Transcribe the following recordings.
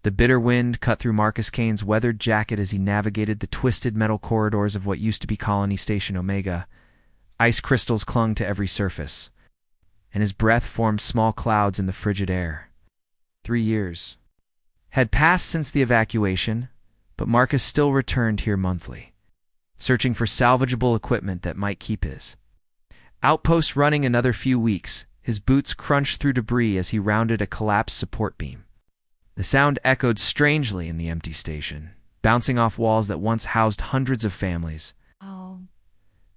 The bitter wind cut through Marcus Kane's weathered jacket as he navigated the twisted metal corridors of what used to be Colony Station Omega. Ice crystals clung to every surface, and his breath formed small clouds in the frigid air. 3 years had passed since the evacuation, but Marcus still returned here monthly, searching for salvageable equipment that might keep his outpost running another few weeks. His boots crunched through debris as he rounded a collapsed support beam. The sound echoed strangely in the empty station, bouncing off walls that once housed hundreds of families.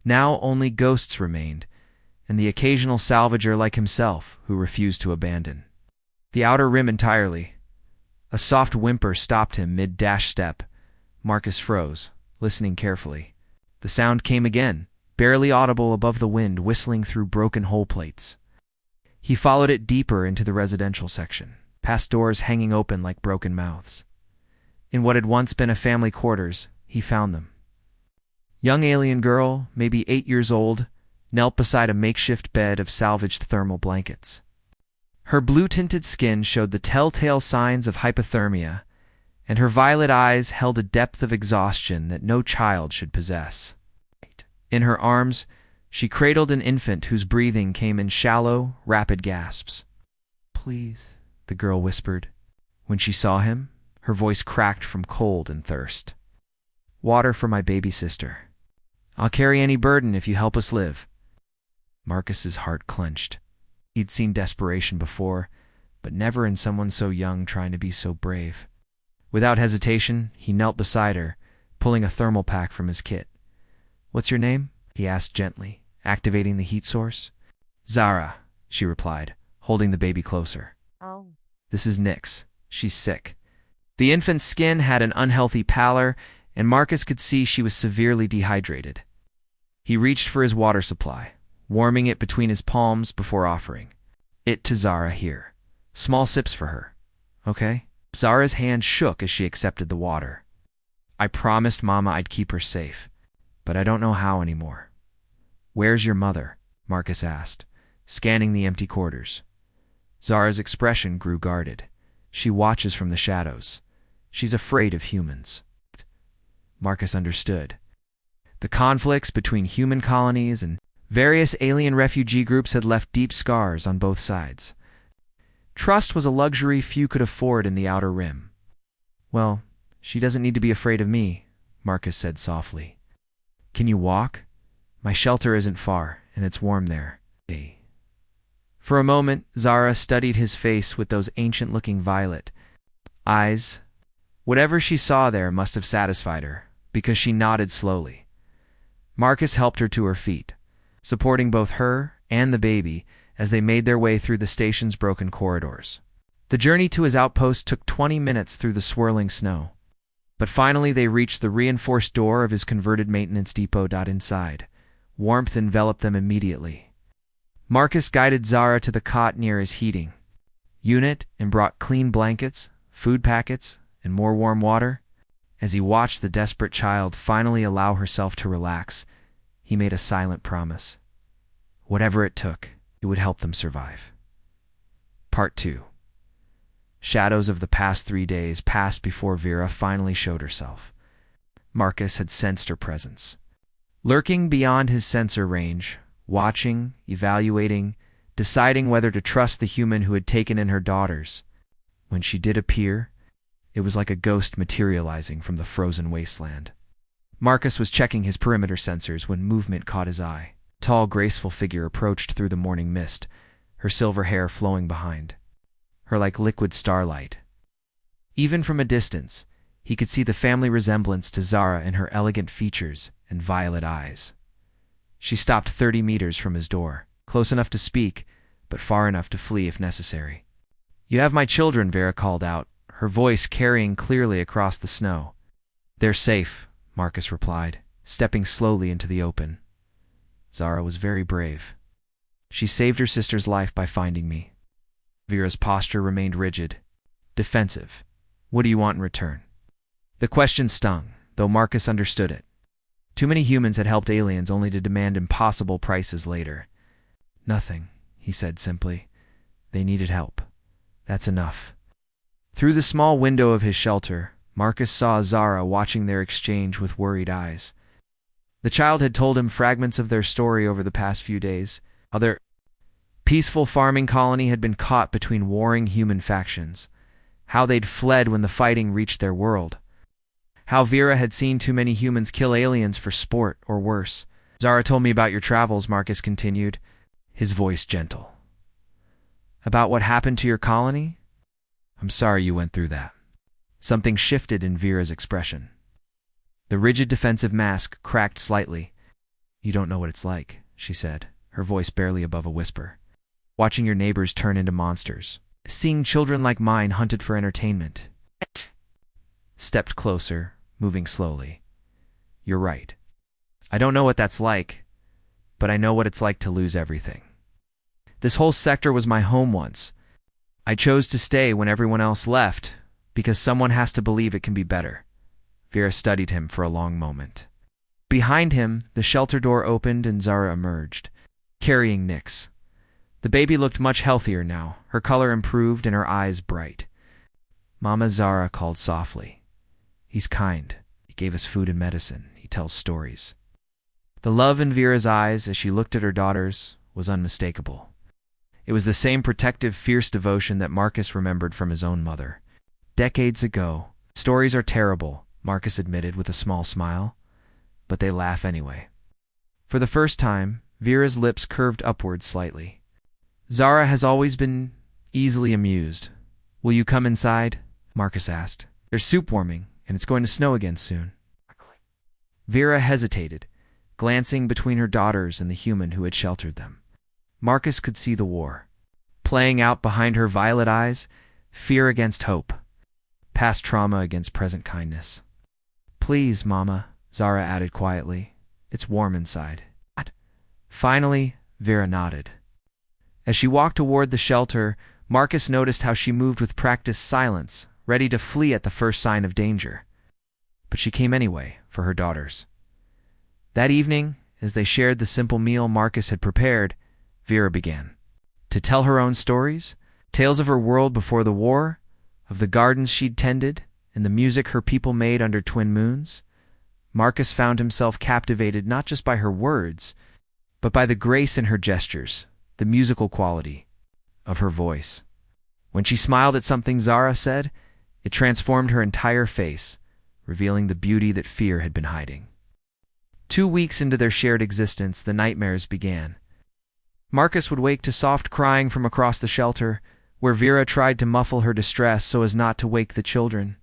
Now only ghosts remained, and the occasional salvager like himself who refused to abandon the outer rim entirely. A soft whimper stopped him mid-dash step. Marcus froze, listening carefully. The sound came again, barely audible above the wind whistling through broken hull plates. He followed it deeper into the residential section, past doors hanging open like broken mouths. In what had once been a family quarters, he found them. Young alien girl, maybe 8 years old, knelt beside a makeshift bed of salvaged thermal blankets. Her blue-tinted skin showed the telltale signs of hypothermia, and her violet eyes held a depth of exhaustion that no child should possess. In her arms, she cradled an infant whose breathing came in shallow, rapid gasps. "Please," the girl whispered. When she saw him, her voice cracked from cold and thirst. "Water for my baby sister. I'll carry any burden if you help us live." Marcus's heart clenched. He'd seen desperation before, but never in someone so young trying to be so brave. Without hesitation, he knelt beside her, pulling a thermal pack from his kit. "What's your name?" he asked gently, activating the heat source. "Zara," she replied, holding the baby closer. "This is Nyx. She's sick." The infant's skin had an unhealthy pallor, and Marcus could see she was severely dehydrated. He reached for his water supply, warming it between his palms before offering it to Zara. "Here. Small sips for her. Okay?" Zara's hand shook as she accepted the water. "I promised Mama I'd keep her safe, but I don't know how anymore." "Where's your mother?" Marcus asked, scanning the empty quarters. Zara's expression grew guarded. "She watches from the shadows. She's afraid of humans." Marcus understood. The conflicts between human colonies and various alien refugee groups had left deep scars on both sides. Trust was a luxury few could afford in the Outer Rim. "Well, she doesn't need to be afraid of me," Marcus said softly. "Can you walk? My shelter isn't far, and it's warm there." For a moment, Zara studied his face with those ancient-looking violet eyes. Whatever she saw there must have satisfied her, because she nodded slowly. Marcus helped her to her feet, supporting both her and the baby as they made their way through the station's broken corridors. The journey to his outpost took 20 minutes through the swirling snow, but finally they reached the reinforced door of his converted maintenance depot. Inside, warmth enveloped them immediately. Marcus guided Zara to the cot near his heating unit and brought clean blankets, food packets, and more warm water. As he watched the desperate child finally allow herself to relax, he made a silent promise. Whatever it took, it would help them survive. Part 2. Shadows of the past 3 days passed before Vera finally showed herself. Marcus had sensed her presence. Lurking beyond his sensor range, watching, evaluating, deciding whether to trust the human who had taken in her daughters. When she did appear, it was like a ghost materializing from the frozen wasteland. Marcus was checking his perimeter sensors when movement caught his eye. A tall, graceful figure approached through the morning mist, her silver hair flowing behind her like liquid starlight. Even from a distance, he could see the family resemblance to Zara in her elegant features and violet eyes. She stopped 30 meters from his door, close enough to speak, but far enough to flee if necessary. "You have my children," Vera called out, her voice carrying clearly across the snow. "They're safe," Marcus replied, stepping slowly into the open. Zara was very brave. She saved her sister's life by finding me. Vera's posture remained rigid, defensive. "What do you want in return?" The question stung, though Marcus understood it. Too many humans had helped aliens only to demand impossible prices later. "Nothing," he said simply. "They needed help. That's enough." Through the small window of his shelter, Marcus saw Zara watching their exchange with worried eyes. The child had told him fragments of their story over the past few days, how their peaceful farming colony had been caught between warring human factions, how they'd fled when the fighting reached their world, how Vera had seen too many humans kill aliens for sport or worse. Zara told me about your travels, Marcus continued, his voice gentle. About what happened to your colony? I'm sorry you went through that. Something shifted in Vera's expression. The rigid defensive mask cracked slightly. You don't know what it's like, she said, her voice barely above a whisper. Watching your neighbors turn into monsters. Seeing children like mine hunted for entertainment. Stepped closer, moving slowly. You're right. I don't know what that's like, but I know what it's like to lose everything. This whole sector was my home once. I chose to stay when everyone else left, because someone has to believe it can be better. Vera studied him for a long moment. Behind him, the shelter door opened and Zara emerged, carrying Nix. The baby looked much healthier now, her color improved and her eyes bright. Mama, Zara called softly. He's kind. He gave us food and medicine. He tells stories. The love in Vera's eyes as she looked at her daughters was unmistakable. It was the same protective, fierce devotion that Marcus remembered from his own mother. Decades ago. Stories are terrible, Marcus admitted with a small smile, but they laugh anyway. For the first time, Vera's lips curved upward slightly. Zara has always been easily amused. Will you come inside? Marcus asked. There's soup warming, and it's going to snow again soon. Vera hesitated, glancing between her daughters and the human who had sheltered them. Marcus could see the war, playing out behind her violet eyes, fear against hope, past trauma against present kindness. Please, Mama, Zara added quietly. It's warm inside. Finally, Vera nodded. As she walked toward the shelter, Marcus noticed how she moved with practiced silence, ready to flee at the first sign of danger. But she came anyway, for her daughters. That evening, as they shared the simple meal Marcus had prepared, Vera began to tell her own stories, tales of her world before the war, of the gardens she'd tended, and the music her people made under twin moons. Marcus found himself captivated not just by her words, but by the grace in her gestures, the musical quality of her voice. When she smiled at something Zara said, it transformed her entire face, revealing the beauty that fear had been hiding. 2 weeks into their shared existence, the nightmares began. Marcus would wake to soft crying from across the shelter, where Vera tried to muffle her distress so as not to wake the children.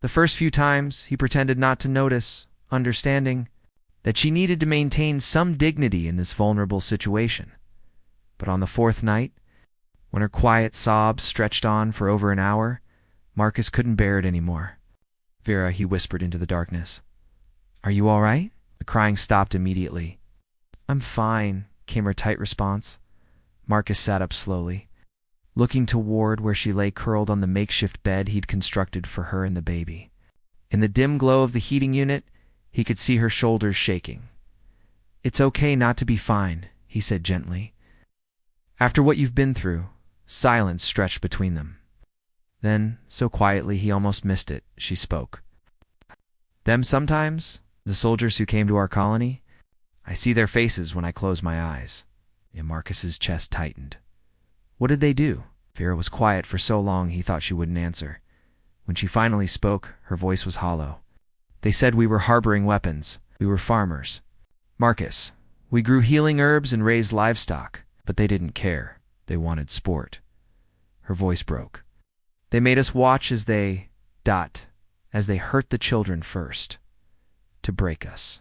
The first few times, he pretended not to notice, understanding that she needed to maintain some dignity in this vulnerable situation. But on the fourth night, when her quiet sobs stretched on for over an hour, Marcus couldn't bear it anymore. Vera, he whispered into the darkness. Are you all right? The crying stopped immediately. I'm fine, came her tight response. Marcus sat up slowly, looking toward where she lay curled on the makeshift bed he'd constructed for her and the baby. In the dim glow of the heating unit, he could see her shoulders shaking. It's okay not to be fine, he said gently. After what you've been through, silence stretched between them. Then, so quietly he almost missed it, she spoke. Them sometimes, the soldiers who came to our colony, I see their faces when I close my eyes. And Marcus's chest tightened. What did they do? Vera was quiet for so long he thought she wouldn't answer. When she finally spoke, her voice was hollow. They said we were harboring weapons. We were farmers. Marcus, we grew healing herbs and raised livestock, but they didn't care. They wanted sport. Her voice broke. They made us watch as they hurt the children first, to break us.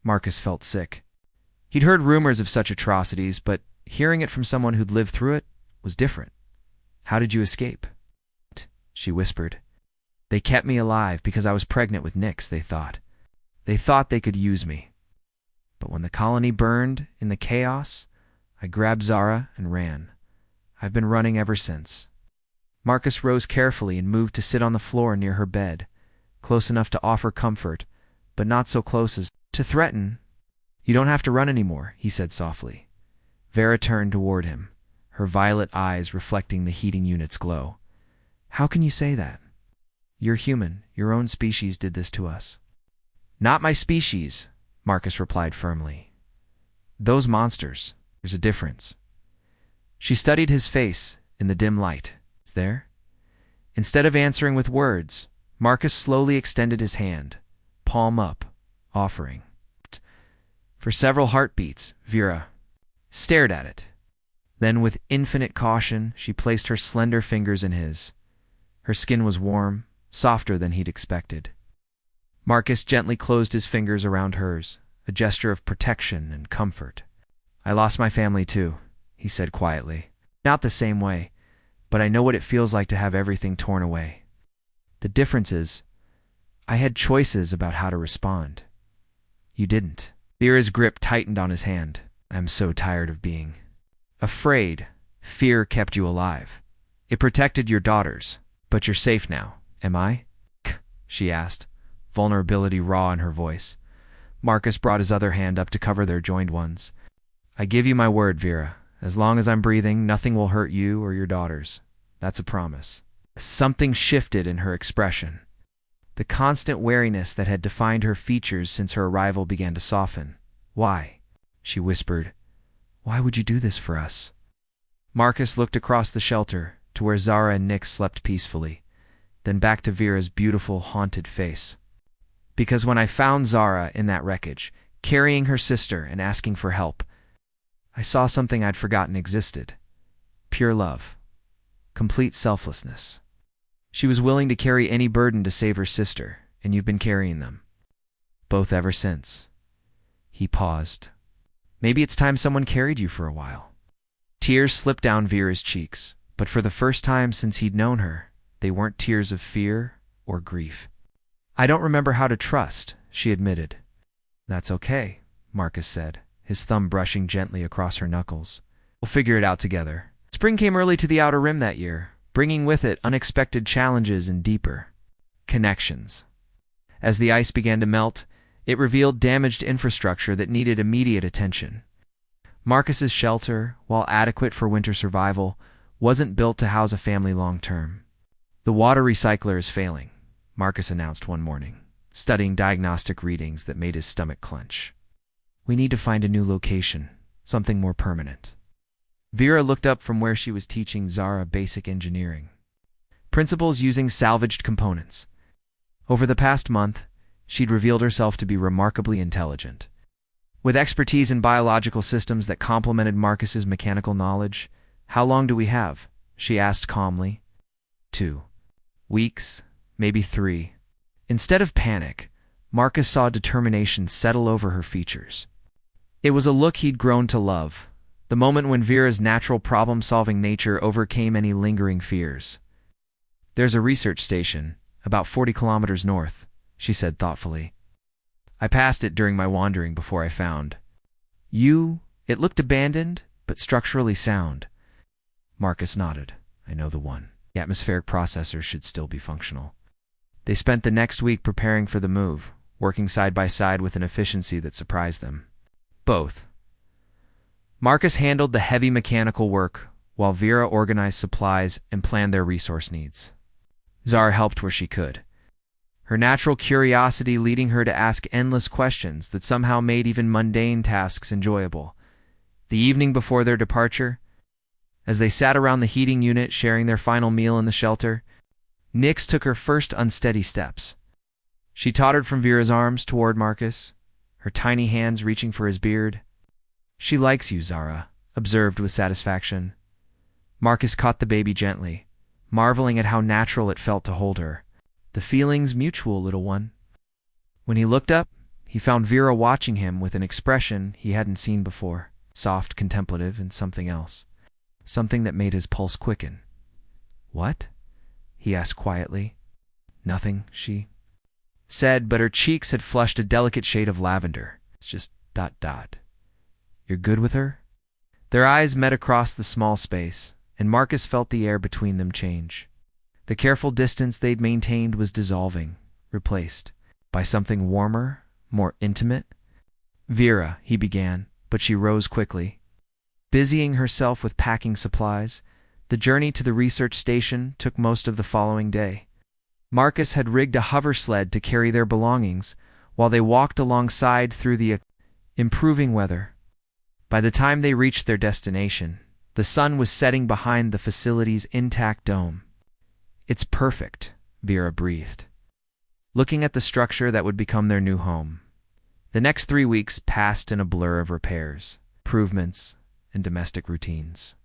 Marcus felt sick. He'd heard rumors of such atrocities, but hearing it from someone who'd lived through it was different. How did you escape? She whispered. They kept me alive because I was pregnant with Nix, they thought. They thought they could use me. But when the colony burned in the chaos, I grabbed Zara and ran. I've been running ever since. Marcus rose carefully and moved to sit on the floor near her bed, close enough to offer comfort, but not so close as to threaten. You don't have to run anymore, he said softly. Vera turned toward him, her violet eyes reflecting the heating unit's glow. How can you say that? You're human. Your own species did this to us. Not my species, Marcus replied firmly. Those monsters. There's a difference. She studied his face in the dim light. Is there? Instead of answering with words, Marcus slowly extended his hand, palm up, offering. For several heartbeats, Vera stared at it. Then, with infinite caution, she placed her slender fingers in his. Her skin was warm, softer than he'd expected. Marcus gently closed his fingers around hers, a gesture of protection and comfort. I lost my family too, he said quietly. Not the same way, but I know what it feels like to have everything torn away. The difference is, I had choices about how to respond. You didn't. Vera's grip tightened on his hand. I'm so tired of being afraid. Fear kept you alive. It protected your daughters. But you're safe now, am I? She asked, vulnerability raw in her voice. Marcus brought his other hand up to cover their joined ones. I give you my word, Vera. As long as I'm breathing, nothing will hurt you or your daughters. That's a promise. Something shifted in her expression. The constant wariness that had defined her features since her arrival began to soften. Why? She whispered. Why would you do this for us? Marcus looked across the shelter to where Zara and Nick slept peacefully, then back to Vera's beautiful, haunted face. Because when I found Zara in that wreckage, carrying her sister and asking for help, I saw something I'd forgotten existed. Pure love. Complete selflessness. She was willing to carry any burden to save her sister, and you've been carrying them. Both ever since. He paused. Maybe it's time someone carried you for a while. Tears slipped down Vera's cheeks, but for the first time since he'd known her, they weren't tears of fear or grief. I don't remember how to trust, she admitted. That's okay, Marcus said, his thumb brushing gently across her knuckles. We'll figure it out together. Spring came early to the Outer Rim that year, bringing with it unexpected challenges and deeper connections. As the ice began to melt, it revealed damaged infrastructure that needed immediate attention. Marcus's shelter, while adequate for winter survival, wasn't built to house a family long-term. The water recycler is failing, Marcus announced one morning, studying diagnostic readings that made his stomach clench. We need to find a new location, something more permanent. Vera looked up from where she was teaching Zara basic engineering. Principles using salvaged components. Over the past month, she'd revealed herself to be remarkably intelligent. With expertise in biological systems that complemented Marcus's mechanical knowledge, how long do we have? She asked calmly. 2 weeks, maybe 3. Instead of panic, Marcus saw determination settle over her features. It was a look he'd grown to love, the moment when Vera's natural problem-solving nature overcame any lingering fears. There's a research station, about 40 kilometers north, she said thoughtfully. I passed it during my wandering before I found you. It looked abandoned, but structurally sound. Marcus nodded. I know the one. The atmospheric processors should still be functional. They spent the next week preparing for the move, working side by side with an efficiency that surprised them. Both. Marcus handled the heavy mechanical work, while Vera organized supplies and planned their resource needs. Zara helped where she could, her natural curiosity leading her to ask endless questions that somehow made even mundane tasks enjoyable. The evening before their departure, as they sat around the heating unit sharing their final meal in the shelter, Nyx took her first unsteady steps. She tottered from Vera's arms toward Marcus, her tiny hands reaching for his beard. She likes you, Zara, observed with satisfaction. Marcus caught the baby gently, marveling at how natural it felt to hold her. The feeling's mutual, little one. When he looked up, he found Vera watching him with an expression he hadn't seen before, soft, contemplative, and something else. Something that made his pulse quicken. What? He asked quietly. Nothing, she said, but her cheeks had flushed a delicate shade of lavender. It's just ... You're good with her? Their eyes met across the small space, and Marcus felt the air between them change. The careful distance they'd maintained was dissolving, replaced by something warmer, more intimate. Vera, he began, but she rose quickly. Busying herself with packing supplies, The journey to the research station took most of the following day. Marcus had rigged a hover sled to carry their belongings while they walked alongside through the improving weather. By the time they reached their destination, the sun was setting behind the facility's intact dome. "It's perfect," Vera breathed, looking at the structure that would become their new home. The next 3 weeks passed in a blur of repairs, improvements, and domestic routines.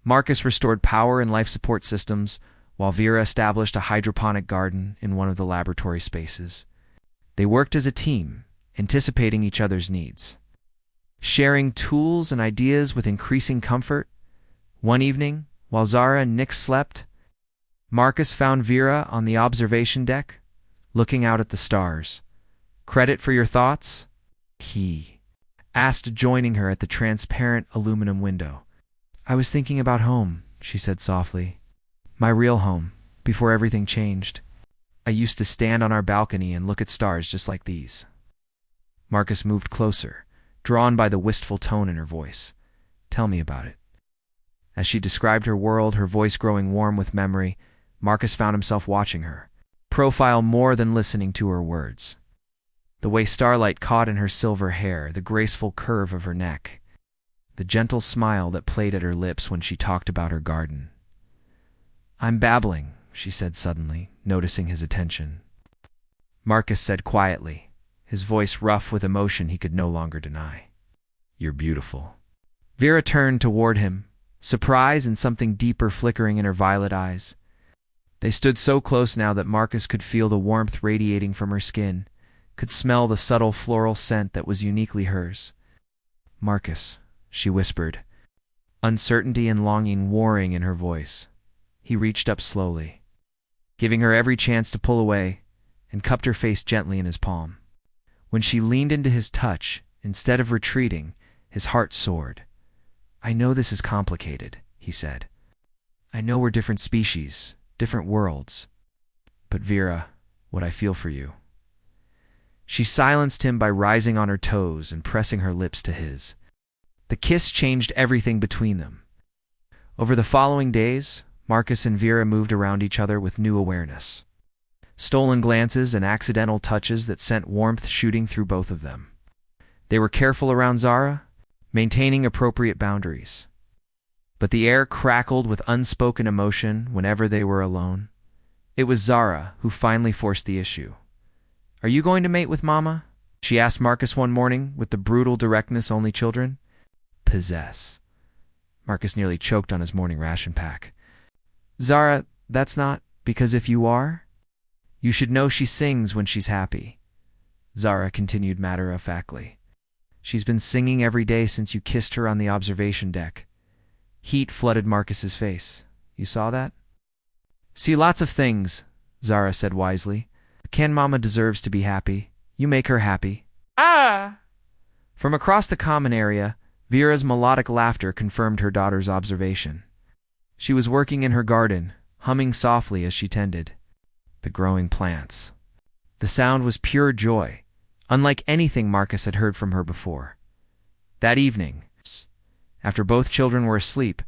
Marcus restored power and life support systems, while Vera established a hydroponic garden in one of the laboratory spaces. They worked as a team, anticipating each other's needs, sharing tools and ideas with increasing comfort. One evening, while Zara and Nick slept, Marcus found Vera on the observation deck, looking out at the stars. "Credit for your thoughts?" he asked, joining her at the transparent aluminum window. "I was thinking about home," she said softly. "My real home, before everything changed. I used to stand on our balcony and look at stars just like these." Marcus moved closer, drawn by the wistful tone in her voice. "Tell me about it." As she described her world, her voice growing warm with memory, Marcus found himself watching her profile more than listening to her words. The way starlight caught in her silver hair, the graceful curve of her neck, the gentle smile that played at her lips when she talked about her garden. "I'm babbling," she said suddenly, noticing his attention. Marcus said quietly, his voice rough with emotion he could no longer deny. "You're beautiful." Vera turned toward him, surprise and something deeper flickering in her violet eyes. They stood so close now that Marcus could feel the warmth radiating from her skin, could smell the subtle floral scent that was uniquely hers. "Marcus," she whispered, uncertainty and longing warring in her voice. He reached up slowly, giving her every chance to pull away, and cupped her face gently in his palm. When she leaned into his touch, instead of retreating, his heart soared. "I know this is complicated," he said. "I know we're different species, different worlds. But Vera, what I feel for you." She silenced him by rising on her toes and pressing her lips to his. The kiss changed everything between them. Over the following days, Marcus and Vera moved around each other with new awareness. Stolen glances and accidental touches that sent warmth shooting through both of them. They were careful around Zara, maintaining appropriate boundaries. But the air crackled with unspoken emotion whenever they were alone. It was Zara who finally forced the issue. "Are you going to mate with Mama?" she asked Marcus one morning with the brutal directness only children possess. Marcus nearly choked on his morning ration pack. "Zara, that's not, because if you are, you should know she sings when she's happy," Zara continued matter-of-factly. "She's been singing every day since you kissed her on the observation deck." Heat flooded Marcus's face. "You saw that?" "See lots of things," Zara said wisely. "Ken Mama deserves to be happy. You make her happy." "Ah!" From across the common area, Vera's melodic laughter confirmed her daughter's observation. She was working in her garden, humming softly as she tended the growing plants. The sound was pure joy, unlike anything Marcus had heard from her before. That evening, after both children were asleep,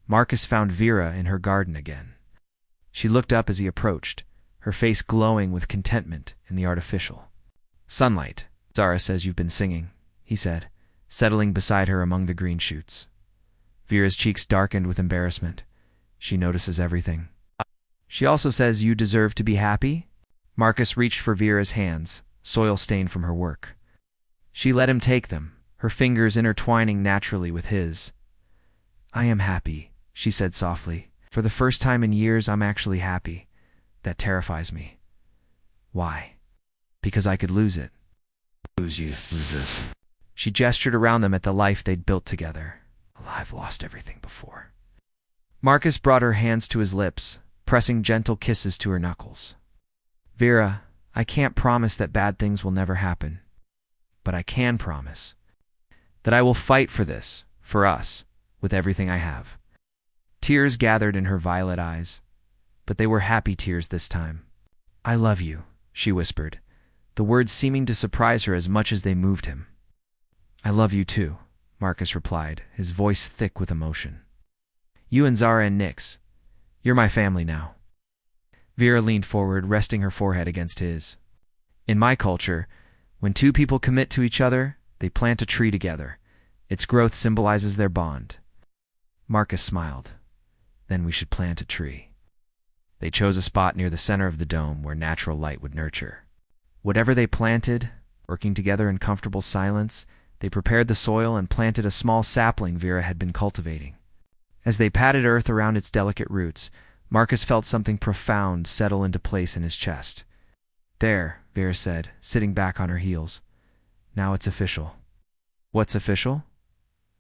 Marcus found Vera in her garden again. She looked up as he approached, her face glowing with contentment in the artificial sunlight. "Zara says you've been singing," he said, settling beside her among the green shoots. Vera's cheeks darkened with embarrassment. She notices everything. "She also says you deserve to be happy?" Marcus reached for Vera's hands, soil-stained from her work. She let him take them, her fingers intertwining naturally with his. "I am happy," she said softly. "For the first time in years, I'm actually happy. That terrifies me." "Why?" "Because I could lose it." "Lose you, lose this." She gestured around them at the life they'd built together. "I've lost everything before." Marcus brought her hands to his lips, pressing gentle kisses to her knuckles. "Vera, I can't promise that bad things will never happen. But I can promise that I will fight for this, for us, with everything I have." Tears gathered in her violet eyes, but they were happy tears this time. "I love you," she whispered, the words seeming to surprise her as much as they moved him. "I love you too," Marcus replied, his voice thick with emotion. You and Zara and Nix. You're my family now. Vera leaned forward, resting her forehead against his. In my culture, when two people commit to each other, they plant a tree together. Its growth symbolizes their bond. Marcus smiled. Then we should plant a tree. They chose a spot near the center of the dome where natural light would nurture. Whatever they planted, working together in comfortable silence, they prepared the soil and planted a small sapling Vera had been cultivating. As they patted earth around its delicate roots, Marcus felt something profound settle into place in his chest. There, Vera said, sitting back on her heels. Now it's official. What's official?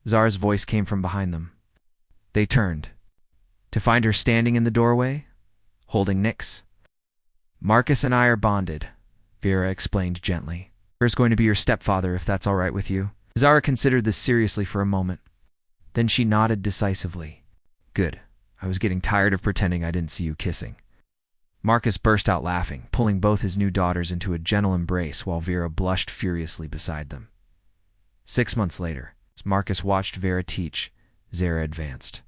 Zara's voice came from behind them. They turned, to find her standing in the doorway, holding Nix. Marcus and I are bonded, Vera explained gently. Vera's going to be your stepfather if that's all right with you. Zara considered this seriously for a moment. Then she nodded decisively. Good. I was getting tired of pretending I didn't see you kissing. Marcus burst out laughing, pulling both his new daughters into a gentle embrace while Vera blushed furiously beside them. 6 months later, as Marcus watched Vera teach, Zara advanced.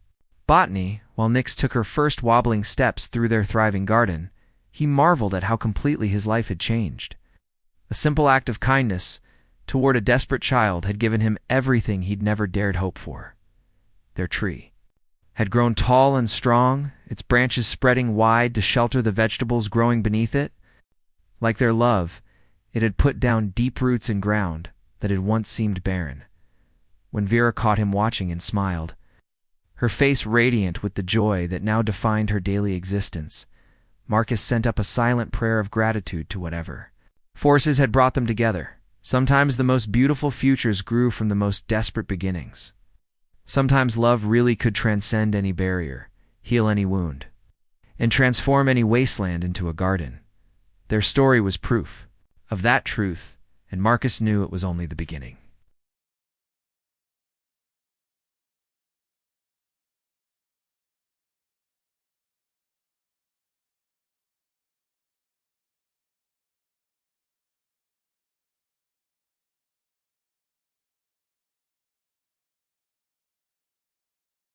Botany, while Nix took her first wobbling steps through their thriving garden, he marveled at how completely his life had changed. A simple act of kindness toward a desperate child had given him everything he'd never dared hope for. Their tree had grown tall and strong, its branches spreading wide to shelter the vegetables growing beneath it. Like their love, it had put down deep roots in ground that had once seemed barren. When Vera caught him watching and smiled, her face radiant with the joy that now defined her daily existence, Marcus sent up a silent prayer of gratitude to whatever forces had brought them together. Sometimes the most beautiful futures grew from the most desperate beginnings. Sometimes love really could transcend any barrier, heal any wound, and transform any wasteland into a garden. Their story was proof of that truth, and Marcus knew it was only the beginning.